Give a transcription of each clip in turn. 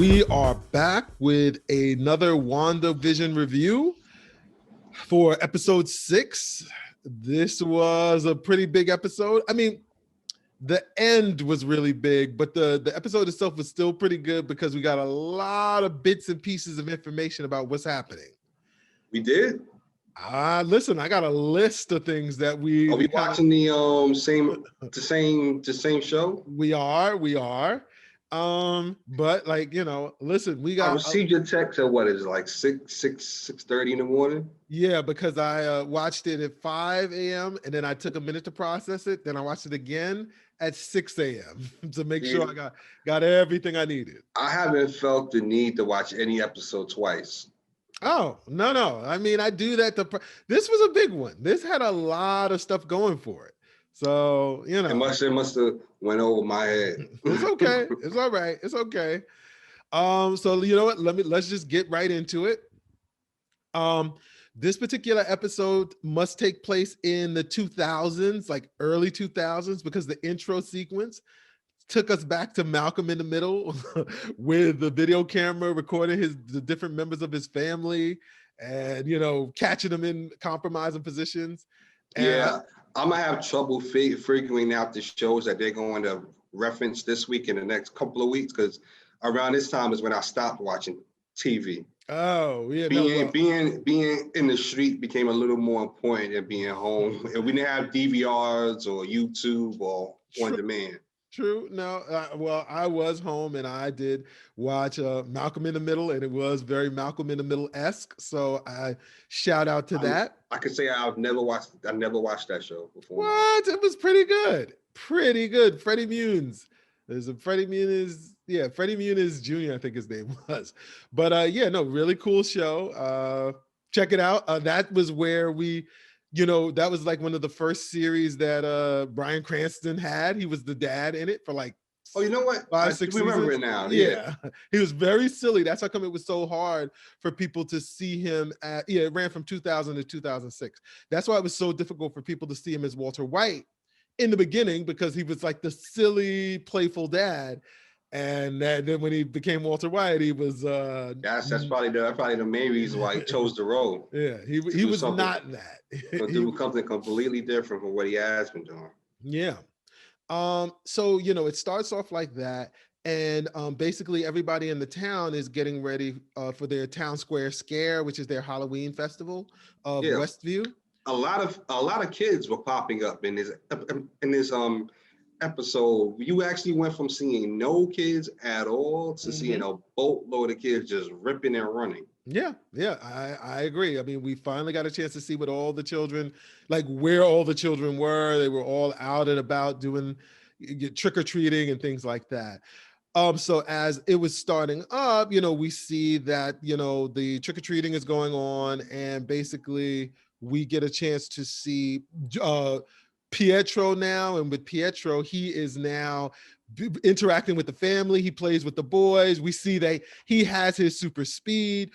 We are back with another Wandavision review for episode 6. This was a pretty big episode. I mean, the end was really big, but the episode itself was still pretty good because we got a lot of bits and pieces of information about what's happening. We did? Listen, I got a list of things that we Are we watching the same show? We are. But like, listen, we got I received your text at what is it, like 6:30 in the morning? Yeah, because I watched it at 5 a.m. and then I took a minute to process it. Then I watched it again at 6 a.m. to make sure I got everything I needed. I haven't felt the need to watch any episode twice. Oh, no. I mean, I do that. This was a big one. This had a lot of stuff going for it. So, It must have went over my head. It's okay. It's all right. It's okay. So you know what? Let's just get right into it. This particular episode must take place in the 2000s, like early 2000s, because the intro sequence took us back to Malcolm in the Middle with the video camera recording the different members of his family and, catching them in compromising positions. And I'm going to have trouble figuring out the shows that they're going to reference this week in the next couple of weeks, because around this time is when I stopped watching TV. Oh, yeah. Being in the street became a little more important than being home. And we didn't have DVRs or YouTube or on demand. True. No, well, I was home and I did watch Malcolm in the Middle, and it was very Malcolm in the Middle-esque. So I shout out to that. I could say I never watched that show before. What? It was pretty good. Pretty good. Freddie Muniz. Freddie Muniz Jr., I think his name was. But really cool show. Check it out. That was where that was like one of the first series that Bryan Cranston had. He was the dad in it for like, oh, you know what? 5, 6 remember seasons. it now. Yeah. He was very silly. That's how come it was so hard for people to see him it ran from 2000 to 2006. That's why it was so difficult for people to see him as Walter White in the beginning, because he was like the silly, playful dad. And then when he became Walter White, he was that's probably the main reason why he chose the role. Yeah, he was not that. But do something completely different from what he has been doing. Yeah. So it starts off like that, and basically everybody in the town is getting ready for their town square scare, which is their Halloween festival of Westview. A lot of kids were popping up in this episode. You actually went from seeing no kids at all to seeing a boatload of kids just ripping and running. Yeah, I agree. I mean, we finally got a chance to see what all the children, like where all the children were. They were all out and about doing trick-or-treating and things like that. So as it was starting up, we see that, the trick-or-treating is going on, and basically we get a chance to see Pietro now. And with Pietro, he is now interacting with the family. He plays with the boys. We see that he has his super speed.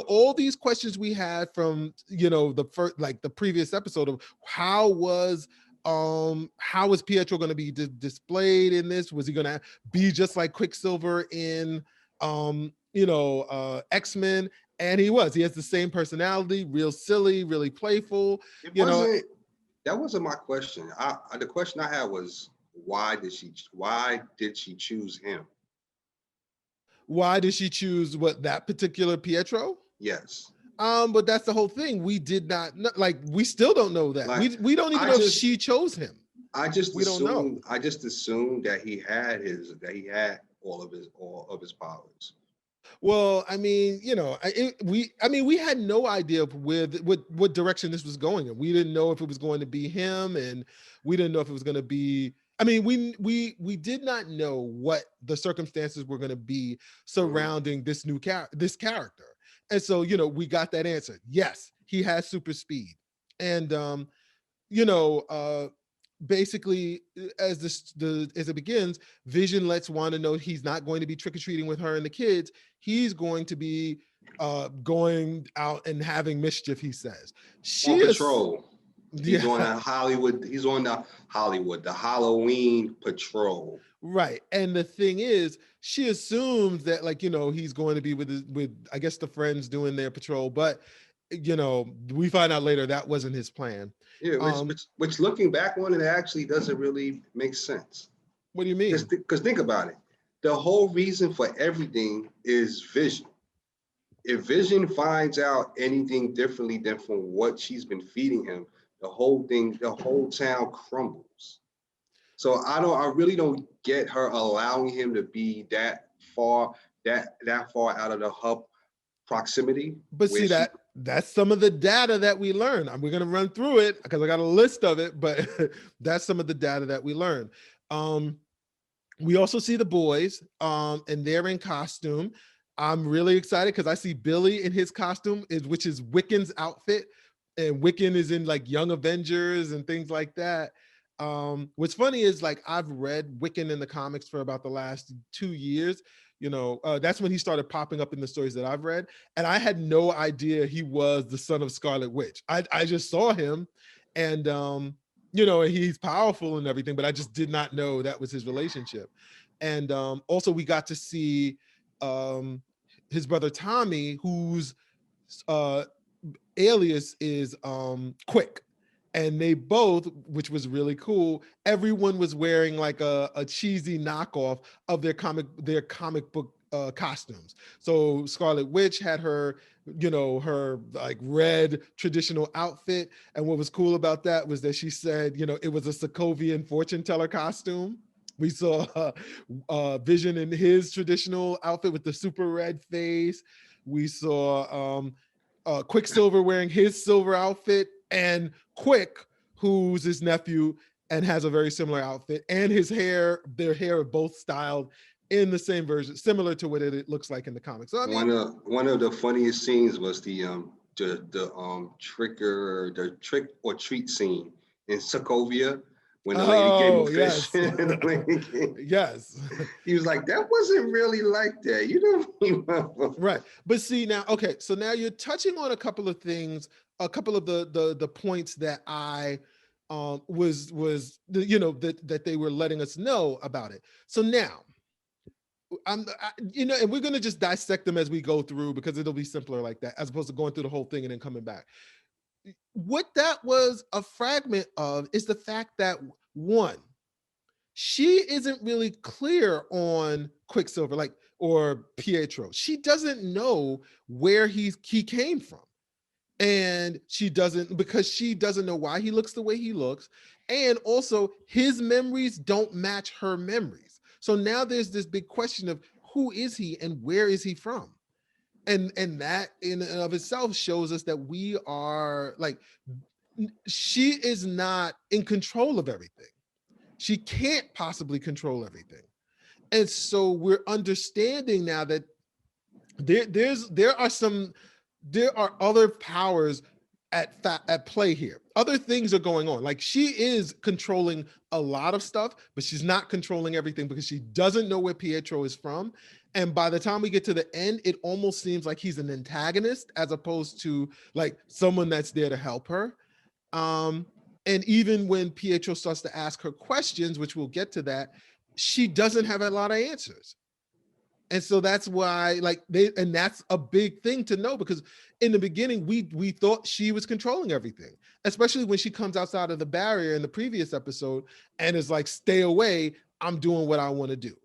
All these questions we had from the previous episode of how was Pietro going to be displayed in this? Was he going to be just like Quicksilver in X-Men? And he was. He has the same personality, real silly, really playful. That wasn't my question. The question I had was, why did she choose him? Why did she choose that particular Pietro? Yes. But that's the whole thing. We did not know, we still don't know that. We don't even know if she chose him. Don't know. I just assumed that he had all of his powers. Well, I mean, we had no idea of what direction this was going in. We didn't know if it was going to be him, and we didn't know if it was going to be. I mean, we did not know what the circumstances were going to be surrounding this character, and so we got that answer. Yes, he has super speed, and basically, as it begins, Vision lets Wanda know he's not going to be trick-or-treating with her and the kids. He's going to be going out and having mischief, he says. On patrol. He's Yeah. on a Hollywood. He's on the Halloween patrol. Right. And the thing is, she assumes that, like, he's going to be with I guess the friends doing their patrol, but we find out later that wasn't his plan. Yeah, Um, which looking back on it actually doesn't really make sense. what do you mean? Because think about it, the whole reason for everything is Vision. If Vision finds out anything differently than from what she's been feeding him, the whole town crumbles. So I really don't get her allowing him to be far, that far out of the hub proximity But where see, she. that's some of the data that we learn. We're going to run through it because I got a list of it, but that's some of the data that we learn. We also see the boys, and they're in costume. I'm really excited because I see Billy in his costume, which is Wiccan's outfit, and Wiccan is in like Young Avengers and things like that. What's funny is, like, I've read Wiccan in the comics for about the last 2 years. That's when he started popping up in the stories that I've read, and I had no idea he was the son of Scarlet Witch. I just saw him, and he's powerful and everything, but I just did not know that was his relationship. And also we got to see um, his brother Tommy, whose uh, alias is Quick. And they both, which was really cool, everyone was wearing like a cheesy knockoff of their comic book costumes. So Scarlet Witch had her like red traditional outfit. And what was cool about that was that she said, it was a Sokovian fortune teller costume. We saw Vision in his traditional outfit with the super red face. We saw Quicksilver wearing his silver outfit, and Quick, who's his nephew and has a very similar outfit, and their hair are both styled in the same version, similar to what it looks like in the comics. So I mean, One of the funniest scenes was the trick or treat scene in Sokovia when the lady gave him a oh fish. yes, yes. He was like, that wasn't really like that. You don't remember. Right. But see now, okay, so now you're touching on a couple of things, a couple of the points that I that they were letting us know about it. So now and we're gonna just dissect them as we go through because it'll be simpler like that, as opposed to going through the whole thing and then coming back. What that was a fragment of is the fact that, one, she isn't really clear on Quicksilver, like, or Pietro. She doesn't know where he came from. And she doesn't know why he looks the way he looks. And also his memories don't match her memories. So now there's this big question of who is he and where is he from? And that in and of itself shows us that we are like, she is not in control of everything. She can't possibly control everything. And so we're understanding now that there are other powers at play here. Other things are going on. Like, she is controlling a lot of stuff, but she's not controlling everything because she doesn't know where Pietro is from. And by the time we get to the end, it almost seems like he's an antagonist as opposed to like someone that's there to help her. Um, and even when Pietro starts to ask her questions, which we'll get to that, she doesn't have a lot of answers. And so that's why, like, and that's a big thing to know, because in the beginning we thought she was controlling everything, especially when she comes outside of the barrier in the previous episode and is like, stay away, I'm doing what I want to do.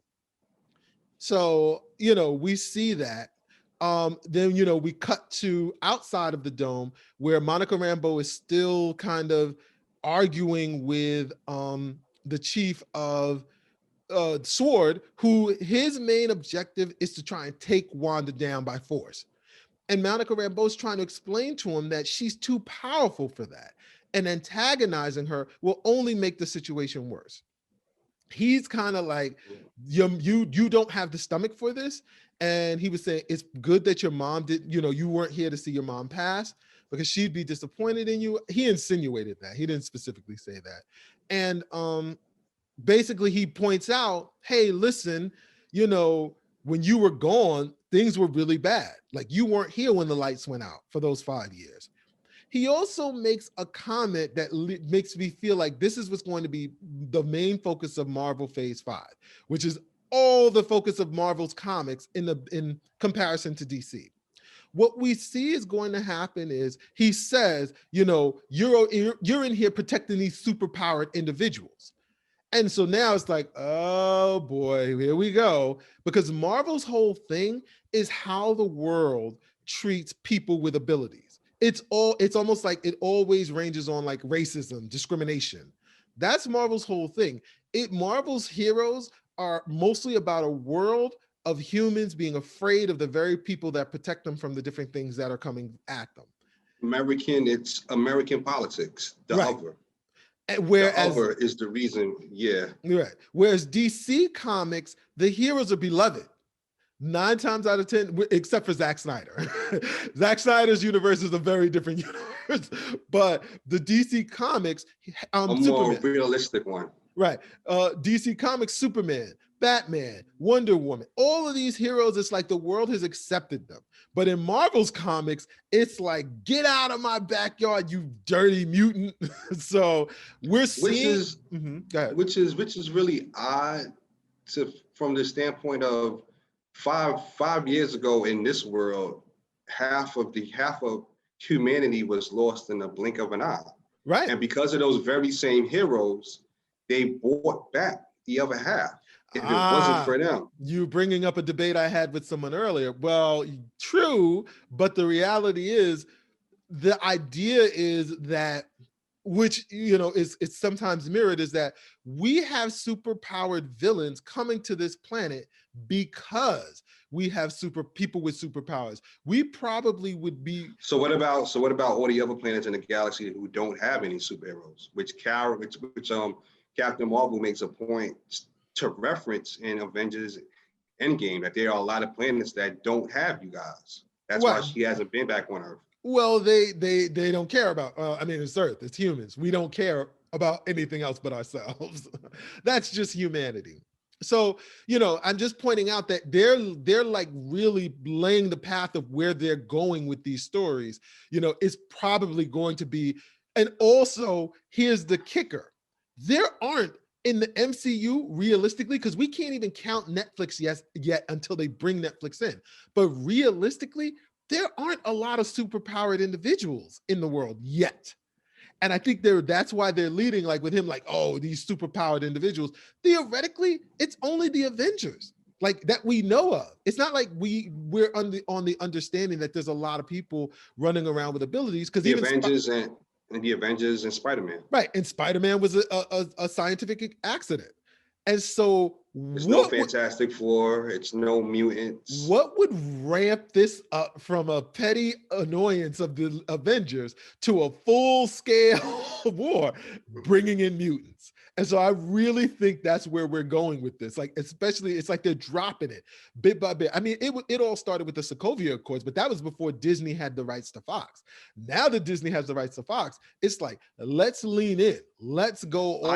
So we see that. Then we cut to outside of the dome where Monica Rambeau is still kind of arguing with the chief of Sword, who his main objective is to try and take Wanda down by force. And Monica Rambeau's trying to explain to him that she's too powerful for that, and antagonizing her will only make the situation worse. He's kind of like, you don't have the stomach for this. And he was saying, it's good that your mom you weren't here to see your mom pass, because she'd be disappointed in you. He insinuated that. He didn't specifically say that. And basically he points out, hey, listen, when you were gone, things were really bad. Like, you weren't here when the lights went out for those 5 years. he also makes a comment that makes me feel like this is what's going to be the main focus of Marvel Phase 5, which is all the focus of Marvel's comics in comparison to DC. What we see is going to happen is he says, you're in here protecting these superpowered individuals. And so now it's like, oh boy, here we go. Because Marvel's whole thing is how the world treats people with abilities. It's almost like it always ranges on like racism, discrimination. That's Marvel's whole thing. Marvel's heroes are mostly about a world of humans being afraid of the very people that protect them from the different things that are coming at them. It's American politics, the right. other. Whereas the other is the reason, right. Whereas DC Comics, the heroes are beloved 9 times out of 10, except for Zack Snyder. Zack Snyder's universe is a very different universe, but the DC Comics, a more Superman, realistic one. Right. DC Comics, Superman, Batman, Wonder Woman, all of these heroes, it's like the world has accepted them. But in Marvel's comics, it's like, get out of my backyard, you dirty mutant. So we're seeing, which is really odd from the standpoint of five years ago in this world, half of humanity was lost in the blink of an eye. Right. And because of those very same heroes, they brought back the other half. If it wasn't for them. You bringing up a debate I had with someone earlier. Well, true, but the reality is, the idea is that, which is sometimes mirrored, is that we have superpowered villains coming to this planet because we have people with superpowers. We probably would be. So what about all the other planets in the galaxy who don't have any superheroes? Which Captain Marvel makes a point to reference in Avengers Endgame, that there are a lot of planets that don't have you guys. That's why she hasn't been back on Earth. Well, they don't care about, it's Earth, it's humans. We don't care about anything else but ourselves. That's just humanity. So, I'm just pointing out that they're like really laying the path of where they're going with these stories. It's probably going to be, and also here's the kicker. There aren't in the MCU, realistically, because we can't even count Netflix yet until they bring Netflix in. But realistically, there aren't a lot of superpowered individuals in the world yet. And I think that's why they're leading like with him, like, oh, these superpowered individuals. Theoretically, it's only the Avengers like that we know of. It's not like we're on the understanding that there's a lot of people running around with abilities, because the Avengers and Spider-Man. Right. And Spider-Man was a scientific accident. And so it's no Fantastic Four, it's no mutants. What would ramp this up from a petty annoyance of the Avengers to a full-scale war, bringing in mutants? And so I really think that's where we're going with this. Like, especially, it's like they're dropping it bit by bit. I mean, it all started with the Sokovia Accords, but that was before Disney had the rights to Fox. Now that Disney has the rights to Fox, it's like, let's lean in. Let's go all in.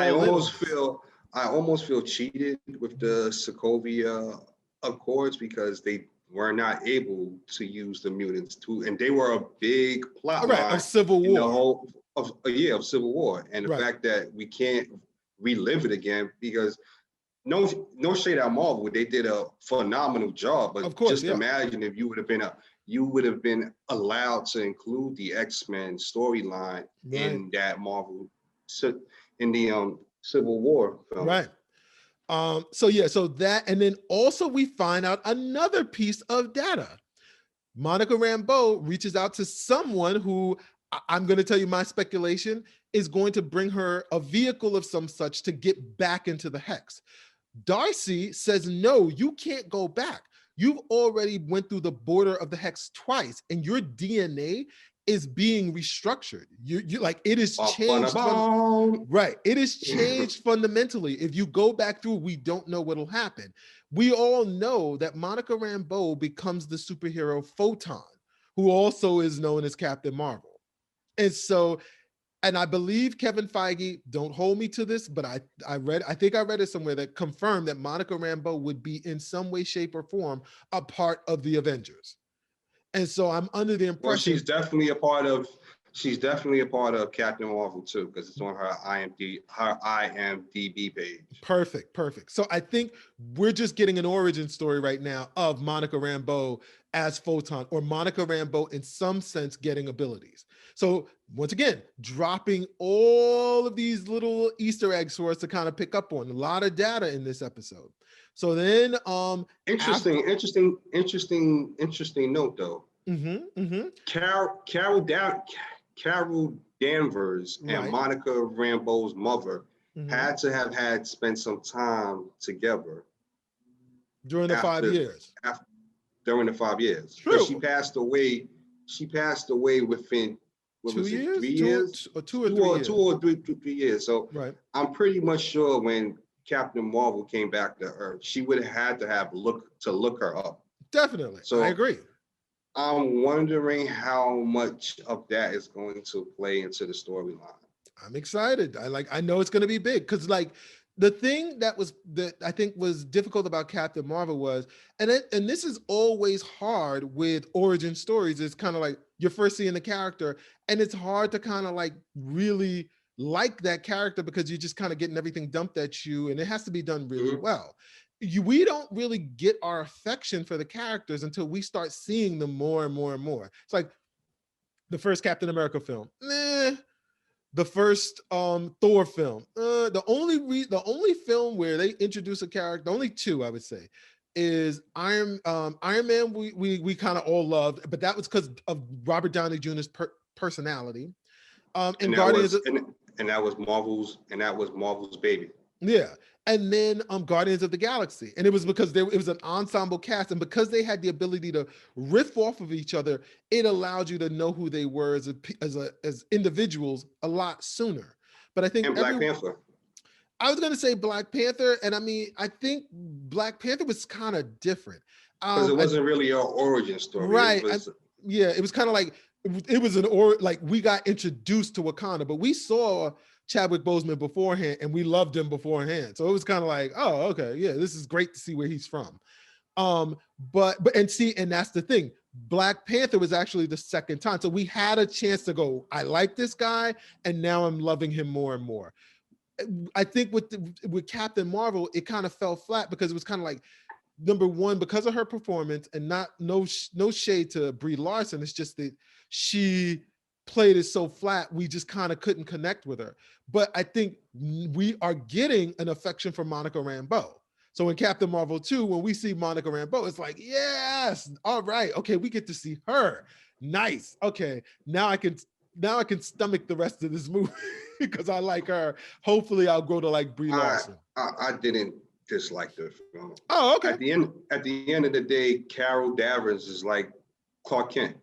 I almost feel cheated with the Sokovia Accords because they were not able to use the mutants and they were a big plot line of Civil War. The whole of Civil War, and the fact that we can't relive it again, because no shade at Marvel, they did a phenomenal job, but of course, imagine if you would have been allowed to include the X-Men storyline in that Marvel, in the Civil War film. Right. So that, and then also we find out another piece of data. Monica Rambeau reaches out to someone who, I'm going to tell you my speculation, is going to bring her a vehicle of some such to get back into the Hex. Darcy says, no, you can't go back. You've already went through the border of the Hex twice, and your DNA is being restructured. You like, it is changed. Right. It is changed fundamentally. If you go back through, we don't know what'll happen. We all know that Monica Rambeau becomes the superhero Photon, who also is known as Captain Marvel. And so, and I believe Kevin Feige, don't hold me to this, but I think I read it somewhere that confirmed that Monica Rambeau would be in some way, shape, or form a part of the Avengers. And so I'm under the impression, she's definitely a part of She's definitely a part of Captain Marvel too, because it's on her IMDb page. Perfect, perfect. So I think we're just getting an origin story right now of Monica Rambeau as Photon, or Monica Rambeau in some sense getting abilities. So once again, dropping all of these little Easter eggs for us to kind of pick up on. A lot of data in this episode. So then after Interesting note though. mm-hmm. Carol Danvers and Right. Monica Rambeau's mother Mm-hmm. had to have had spent some time together During the five after, years. after during the 5 years, because True. she passed away within, what Two was it, years? 3 years, Two or three two years. or three years. So Right. I'm pretty much sure when Captain Marvel came back to Earth, she would have had to have look her up. Definitely. I So agree. I'm wondering how much of that is going to play into the storyline. I'm excited. I know it's going to be big, because like the thing that I think was difficult about Captain Marvel was, and this is always hard with origin stories, is kind of like you're first seeing the character and it's hard to kind of like really like that character because you're just kind of getting everything dumped at you, and it has to be done really Mhm. well. We don't really get our affection for the characters until we start seeing them more and more and more. It's like the first Captain America film. The first Thor film. The only film where they introduce a character, the only two I would say, is Iron Man. We kind of all loved, but that was because of Robert Downey Jr.'s personality. And And that Guardians. was and that was Marvel's baby. Yeah. And then Guardians of the Galaxy. And it was because it was an ensemble cast. And because they had the ability to riff off of each other, it allowed you to know who they were as individuals a lot sooner. But I think And Black Panther. I was gonna say Black Panther, and I mean, I think Black Panther was kind of different. Because it wasn't really your origin story. It Right. was Yeah, it was kind of like it was like we got introduced to Wakanda, but we saw Chadwick Boseman beforehand and we loved him beforehand. So it was kind of like, oh, okay, yeah, this is great to see where he's from. But and see, and that's the thing. Black Panther was actually the second time. So we had a chance to go, I like this guy, and now I'm loving him more and more. I think with Captain Marvel, it kind of fell flat because it was kind of like, number one, because of her performance, and no shade to Brie Larson, it's just that she played it so flat, we just kind of couldn't connect with her. But I think we are getting an affection for Monica Rambeau. So in Captain Marvel 2, when we see Monica Rambeau, it's like, yes, all right, okay, we get to see her. Nice. Okay, now I can stomach the rest of this movie because I like her. Hopefully I'll grow to like Brie Larson. I didn't dislike the film. Oh, okay. At the end of the day, Carol Danvers is like Clark Kent.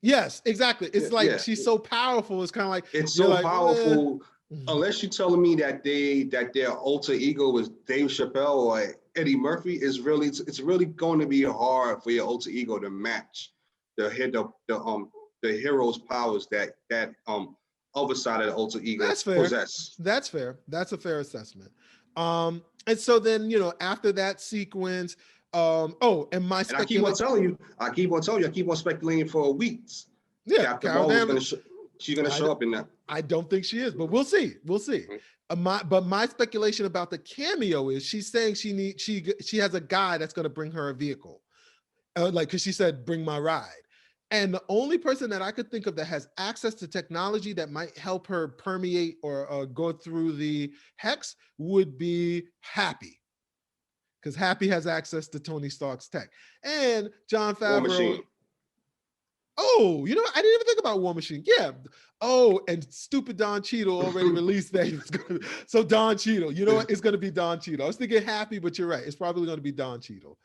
Yes, exactly. It's like she's so powerful. It's kind of like it's so like, powerful. Unless you're telling me that their alter ego is Dave Chappelle or Eddie Murphy, it's really going to be hard for your alter ego to match the hero's powers that other side of the alter ego possess. That's fair. That's a fair assessment. And so then, after that sequence, and I keep on telling you, I keep on speculating for weeks. Yeah, Captain Marvel she's gonna show up in that. I don't think she is, but we'll see. We'll see. But my speculation about the cameo is she's saying she has a guy that's going to bring her a vehicle, because she said, "Bring my ride." And the only person that I could think of that has access to technology that might help her permeate or go through the hex would be Happy, because Happy has access to Tony Stark's tech, and John Favreau. War Machine. Oh, I didn't even think about War Machine. Yeah. Oh, and stupid Don Cheadle already released that. So Don Cheadle, you know what? It's going to be Don Cheadle. I was thinking Happy, but you're right. It's probably going to be Don Cheadle.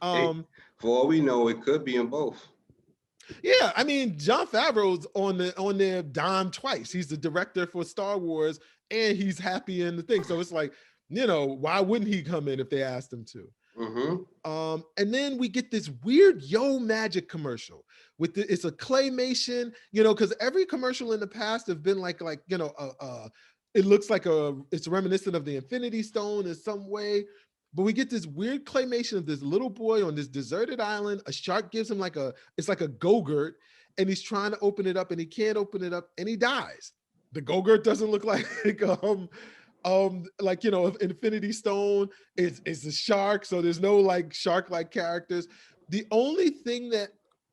For all we know, it could be in both. Yeah, I mean, John Favreau's on their dime twice. He's the director for Star Wars, and he's Happy in the thing. So it's like, why wouldn't he come in if they asked him to? Mm-hmm. And then we get this weird Yo Magic commercial it's a claymation, because every commercial in the past have been like it looks like it's reminiscent of the Infinity Stone in some way. But we get this weird claymation of this little boy on this deserted island. A shark gives him it's like a go-gurt, and he's trying to open it up and he can't open it up and he dies. The Go-Gurt doesn't look like like, you know, Infinity Stone is a shark, so there's no like shark-like characters. The only thing that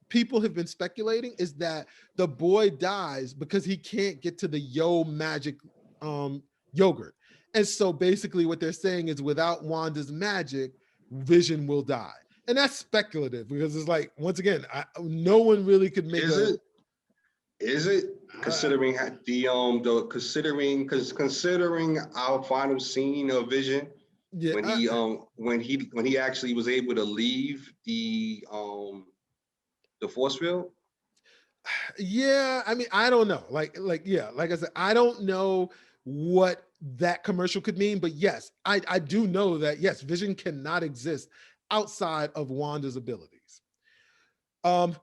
people have been speculating is that the boy dies because he can't get to the Yo magic yogurt. And so basically what they're saying is without Wanda's magic, Vision will die. And that's speculative because it's like, once again, no one really could make Is it considering the considering our final scene of Vision yeah, when he actually was able to leave the force field? yeah, I mean, I don't know. Yeah, like I said, I don't know what that commercial could mean, but yes, I do know that yes, Vision cannot exist outside of Wanda's abilities.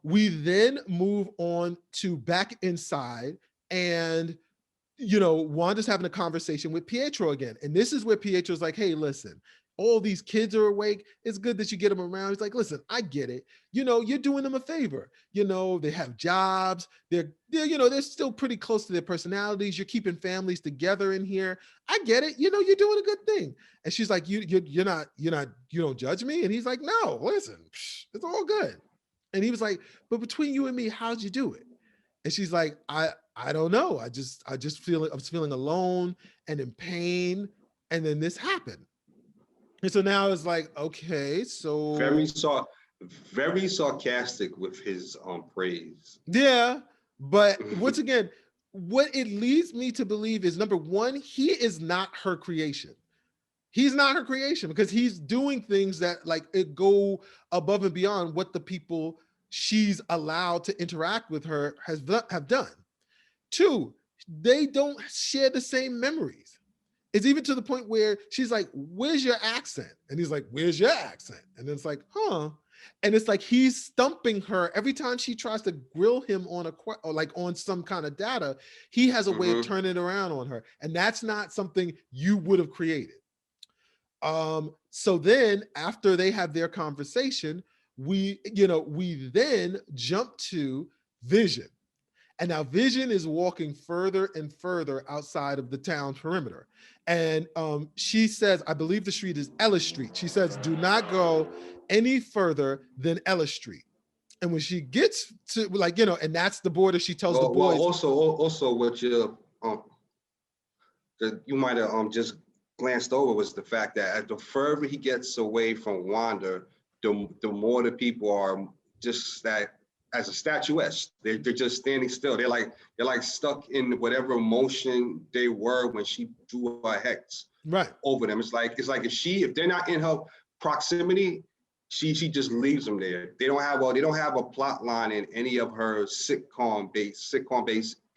We then move on to back inside, and you know, Wanda's having a conversation with Pietro again. And this is where Pietro's like, hey, listen, all these kids are awake. It's good that you get them around. He's like, listen, I get it. You know, you're doing them a favor. You know, they have jobs. They're you know, they're still pretty close to their personalities. You're keeping families together in here. I get it. You know, you're doing a good thing. And she's like, you're not, you don't judge me. And he's like, no, listen, it's all good. And he was like, but between you and me, how'd you do it? And she's like, I don't know. I was feeling alone and in pain. And then this happened. And so now it's like, okay, so Very sarcastic with his praise. yeah. But once again, what it leads me to believe is number one, he is not her creation. He's not her creation because he's doing things that like it go above and beyond what the people she's allowed to interact with her have done. Two, they don't share the same memories. It's even to the point where she's like, where's your accent? And he's like, where's your accent? And then it's like, huh? And it's like he's stumping her every time she tries to grill him on or like on some kind of data. He has a way of turning it around on her, and that's not something you would have created. So then after they have their conversation, we then jump to Vision. And now Vision is walking further and further outside of the town perimeter. And she says, I believe the street is Ellis Street. She says, do not go any further than Ellis Street. And when she gets to like, you know, and that's the border, she tells the boys. Also what you that you might have just glanced over was the fact that the further he gets away from Wanda, the more the people are just that as a statuette. They're just standing still. They're like stuck in whatever emotion they were when she drew her hex over them. It's like if they're not in her proximity, she just leaves them there. They don't have a plot line in any of her sitcom based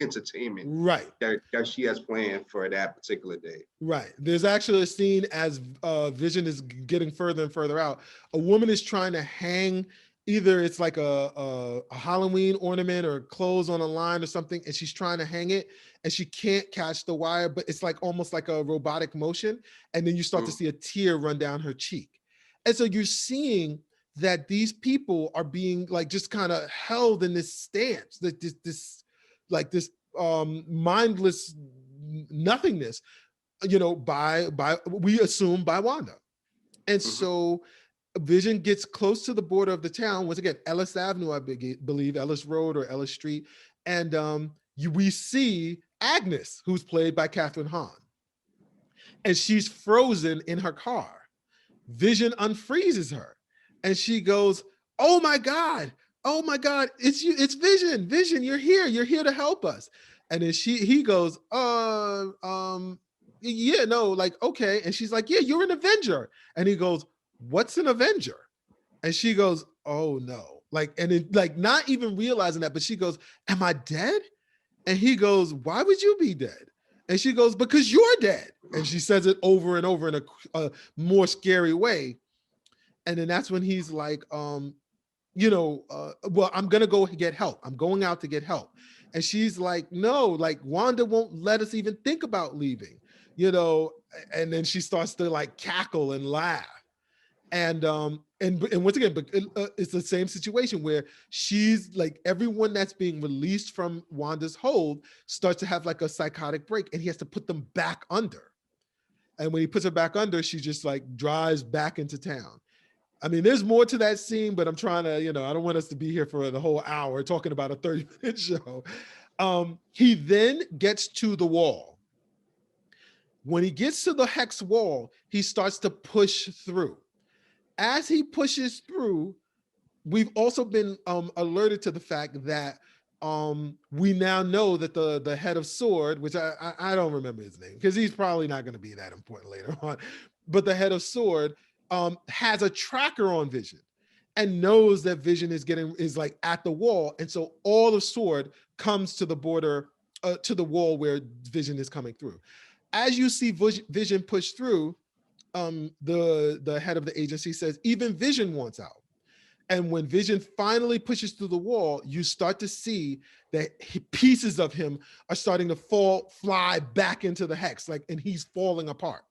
entertainment that she has planned for that particular day. Right. There's actually a scene as Vision is getting further and further out. A woman is trying to hang either it's like a Halloween ornament or clothes on a line or something, and she's trying to hang it and she can't catch the wire, but it's like almost like a robotic motion. And then you start to see a tear run down her cheek. And so you're seeing that these people are being like just kind of held in this stance, that this mindless nothingness, you know, by we assume by Wanda. And so Vision gets close to the border of the town. Once again, Ellis Avenue, I believe, Ellis Road or Ellis Street. And we see Agnes, who's played by Catherine Hahn. And she's frozen in her car. Vision unfreezes her. And she goes, oh my God, it's you, it's Vision. Vision, you're here to help us. And then he goes, yeah, no, like, okay. And she's like, yeah, you're an Avenger. And he goes, what's an Avenger? And she goes, oh no. Like, and it, like not even realizing that, but she goes, am I dead? And he goes, why would you be dead? And she goes, because you're dead. And she says it over and over in a more scary way. And then that's when he's like, well, I'm going to go get help. I'm going out to get help. And she's like, no, like Wanda won't let us even think about leaving, you know? And then she starts to like cackle and laugh. And once again, but it's the same situation where she's like, everyone that's being released from Wanda's hold starts to have like a psychotic break, and he has to put them back under. And when he puts her back under, she just like drives back into town. I mean, there's more to that scene, but I'm trying to, I don't want us to be here for the whole hour talking about a 30-minute show. He then gets to the wall. When he gets to the hex wall, he starts to push through. As he pushes through, we've also been alerted to the fact that we now know that the head of sword, which I don't remember his name because he's probably not going to be that important later on, but the head of sword has a tracker on Vision and knows that Vision is like at the wall, and so all of sword comes to the border, to the wall where Vision is coming through. As you see Vision push through, the head of the agency says even Vision wants out. And when Vision finally pushes through the wall, you start to see that pieces of him are starting to fly back into the hex, and he's falling apart.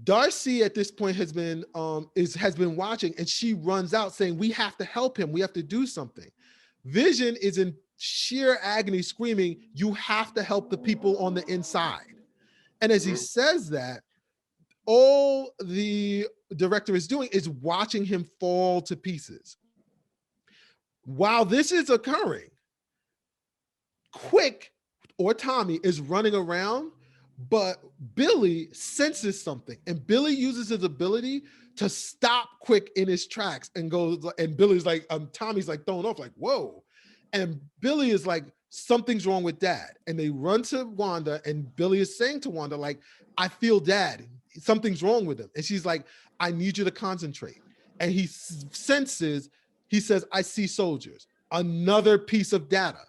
Darcy at this point has been watching, and she runs out saying, "We have to help him. We have to do something." Vision is in sheer agony, screaming, "You have to help the people on the inside." And as he says that, all the director is doing is watching him fall to pieces. While this is occurring, Quick, or Tommy, is running around, but Billy senses something, and Billy uses his ability to stop Quick in his tracks and goes, and Billy's like, Tommy's like thrown off, like, whoa. And Billy is like, something's wrong with Dad. And they run to Wanda, and Billy is saying to Wanda, like, I feel Dad. Something's wrong with him. And she's like, I need you to concentrate. And he senses, he says, I see soldiers. Another piece of data.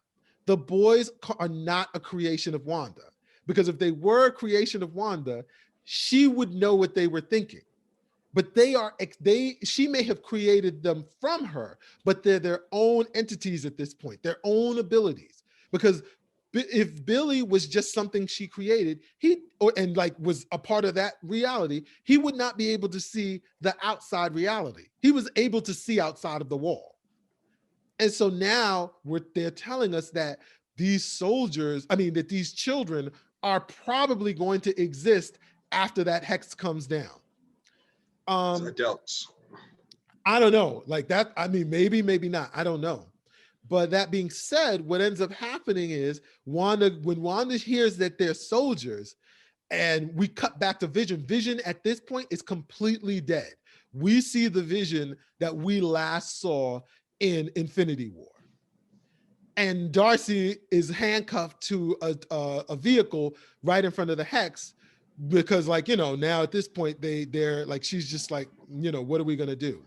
The boys are not a creation of Wanda, because if they were a creation of Wanda, she would know what they were thinking. But she may have created them from her, but they're their own entities at this point, their own abilities. Because if Billy was just something she created, was a part of that reality, he would not be able to see the outside reality. He was able to see outside of the wall. And so now they're telling us that these children are probably going to exist after that hex comes down. Adults. I don't know. Like that, maybe not. I don't know. But that being said, what ends up happening is when Wanda hears that they're soldiers, and we cut back to Vision. Vision at this point is completely dead. We see the Vision that we last saw in Infinity War. And Darcy is handcuffed to a vehicle right in front of the hex, because now at this point they're like, she's just like, what are we gonna do?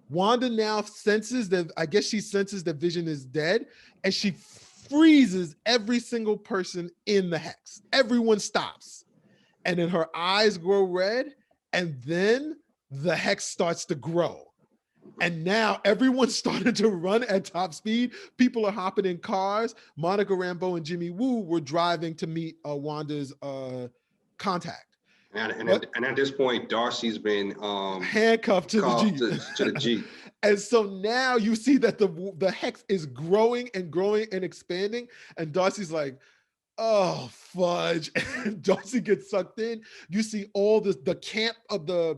Wanda now senses that, I guess she senses that Vision is dead, and she freezes every single person in the hex. Everyone stops. And then her eyes grow red, and then the hex starts to grow. And now everyone's starting to run at top speed. People are hopping in cars. Monica Rambeau and Jimmy Woo were driving to meet Wanda's contact. And at this point, Darcy's been handcuffed to the Jeep. And so now you see that the hex is growing and growing and expanding. And Darcy's like, oh, fudge. And Darcy gets sucked in. You see all the camp of the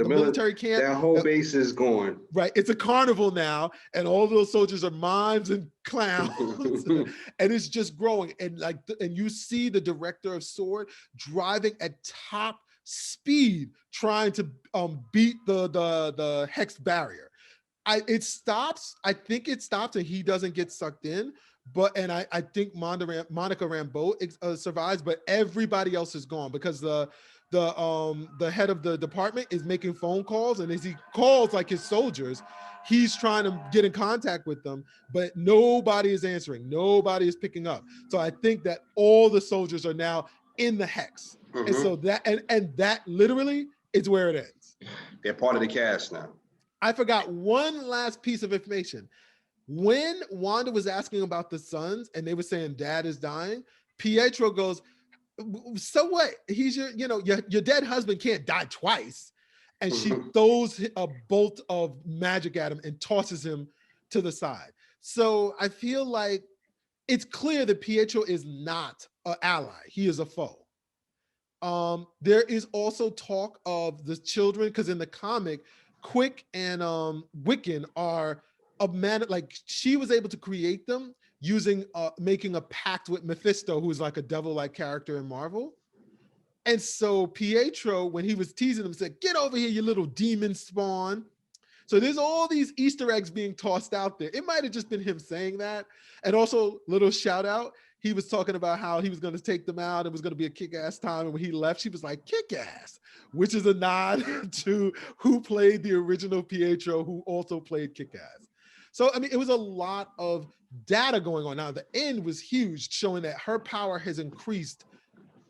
military camp. That whole base is going. Right. It's a carnival now. And all those soldiers are mimes and clowns. And it's just growing. And and you see the director of Sword driving at top speed, trying to beat the hex barrier. It stops. I think it stops and he doesn't get sucked in. I think Monica Rambeau survives, but everybody else is gone, because the head of the department is making phone calls, and as he calls like his soldiers, he's trying to get in contact with them, but nobody is answering. Nobody is picking up. So I think that all the soldiers are now in the hex. Mm-hmm. And so that literally is where it ends. They're part of the cast now. I forgot one last piece of information. When Wanda was asking about the sons and they were saying Dad is dying, Pietro goes, so what? He's your dead husband can't die twice. and she throws a bolt of magic at him and tosses him to the side. So I feel like it's clear that Pietro is not an ally. He is a foe. There is also talk of the children, because in the comic, Quick and Wiccan are a man, like she was able to create them using making a pact with Mephisto, who's like a devil-like character in Marvel. And so Pietro, when he was teasing him, said, "Get over here, you little demon spawn." So there's all these Easter eggs being tossed out there. It might have just been him saying that. And also, little shout out, he was talking about how he was going to take them out. It was going to be a kick-ass time. And when he left, she was like, "Kick-ass," which is a nod to who played the original Pietro, who also played Kick-ass. So, I mean, it was a lot of data going on. Now, the end was huge, showing that her power has increased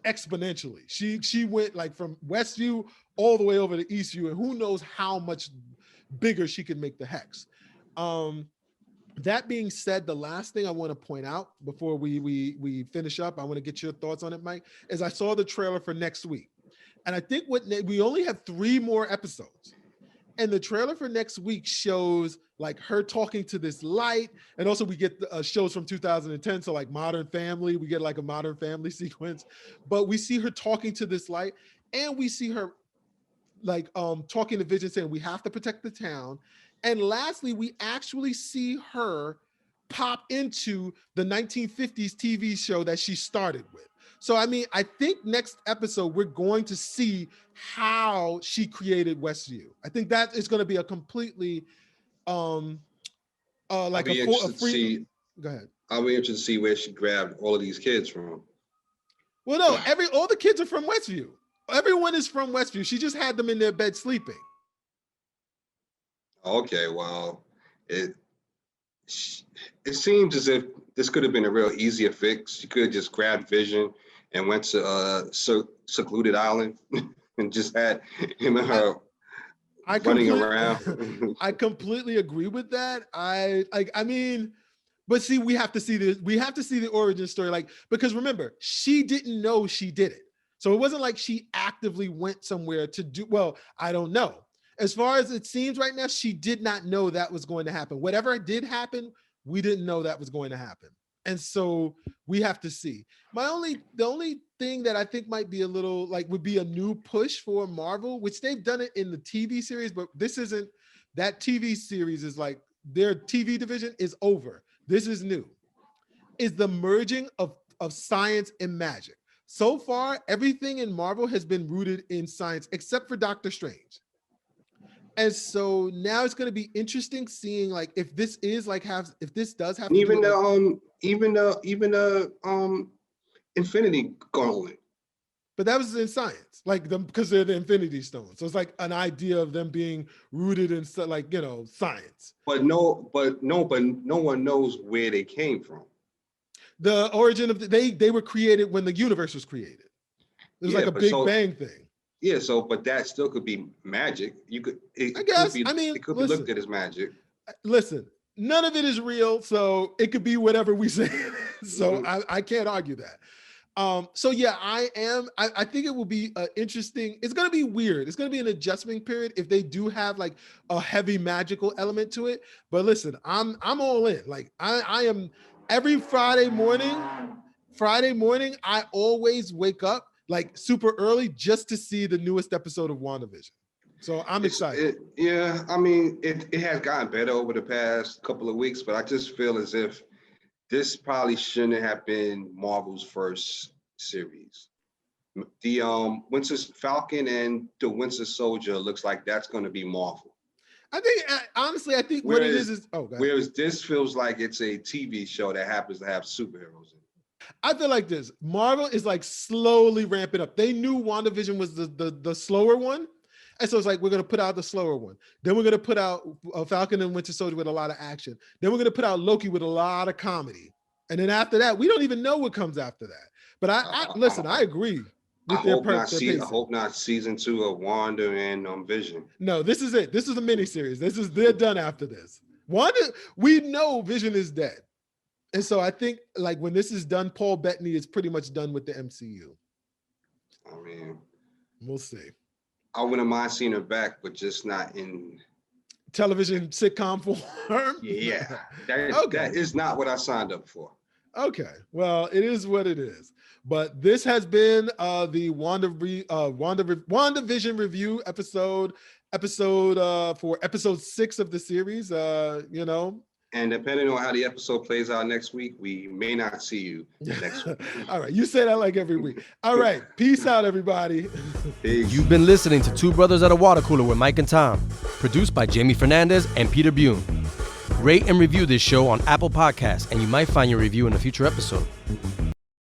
exponentially. She went like from Westview all the way over to Eastview, and who knows how much bigger she could make the hex. That being said, the last thing I want to point out before we finish up, I want to get your thoughts on it, Mike, is I saw the trailer for next week. And I think we only have 3 more episodes. And the trailer for next week shows like her talking to this light. And also we get shows from 2010. So like Modern Family, we get like a Modern Family sequence, but we see her talking to this light, and we see her like talking to Vision saying, "We have to protect the town." And lastly, we actually see her pop into the 1950s TV show that she started with. So, I mean, I think next episode, we're going to see how she created Westview. I think that is going to be a completely, like a free, go ahead. I'll be interested to see where she grabbed all of these kids from. Well, no, all the kids are from Westview. Everyone is from Westview. She just had them in their bed sleeping. Okay, well, it seems as if this could have been a real easier fix. She could have just grabbed Vision and went to secluded island and just had him and her running around. I completely agree with that. I mean, but see, we have to see this. We have to see the origin story, like, because remember, she didn't know she did it. So it wasn't like she actively went somewhere to do, well, I don't know. As far as it seems right now, she did not know that was going to happen. Whatever did happen, we didn't know that was going to happen. And so we have to see. The only thing that I think might be a little like would be a new push for Marvel, which they've done it in the TV series, but this isn't, that TV series is like their TV division is over. This is new, is the merging of science and magic. So far, everything in Marvel has been rooted in science except for Doctor Strange. And so now it's going to be interesting seeing like if this is like if this does have even the Infinity Gauntlet. But that was in science, like them, because they're the Infinity Stones. So it's like an idea of them being rooted in like, science. But no one knows where they came from. The origin of they were created when the universe was created. It was like a Big Bang thing. Yeah, but that still could be magic. It could be looked at as magic. Listen, none of it is real, so it could be whatever we say. So I can't argue that. So yeah, I think it will be interesting. It's going to be weird. It's going to be an adjustment period if they do have like a heavy magical element to it. But listen, I'm all in. Like I am every Friday morning, I always wake up like super early just to see the newest episode of WandaVision. So I'm excited. I mean, it has gotten better over the past couple of weeks, but I just feel as if this probably shouldn't have been Marvel's first series. The Winter Falcon and the Winter Soldier looks like that's going to be Marvel. I think honestly, what it is whereas this feels like it's a TV show that happens to have superheroes in it. I feel like this. Marvel is like slowly ramping up. They knew WandaVision was the slower one. And so it's like, we're going to put out the slower one. Then we're going to put out Falcon and Winter Soldier with a lot of action. Then we're going to put out Loki with a lot of comedy. And then after that, we don't even know what comes after that. But listen, I agree with their pacing. I hope not season 2 of Wanda and Vision. No, this is it. This is a miniseries. They're done after this. We know Vision is dead. And so I think like when this is done, Paul Bettany is pretty much done with the MCU. I mean, we'll see. I wouldn't mind seeing her back, but just not in television sitcom form. Yeah, Okay. that is not what I signed up for. Okay, well, it is what it is. But this has been the WandaVision review episode for episode 6 of the series. And depending on how the episode plays out next week, we may not see you next week. All right, you say that like every week. All right, peace out, everybody. Peace. You've been listening to Two Brothers at a Water Cooler with Mike and Tom, produced by Jamie Fernandez and Peter Bune. Rate and review this show on Apple Podcasts, and you might find your review in a future episode.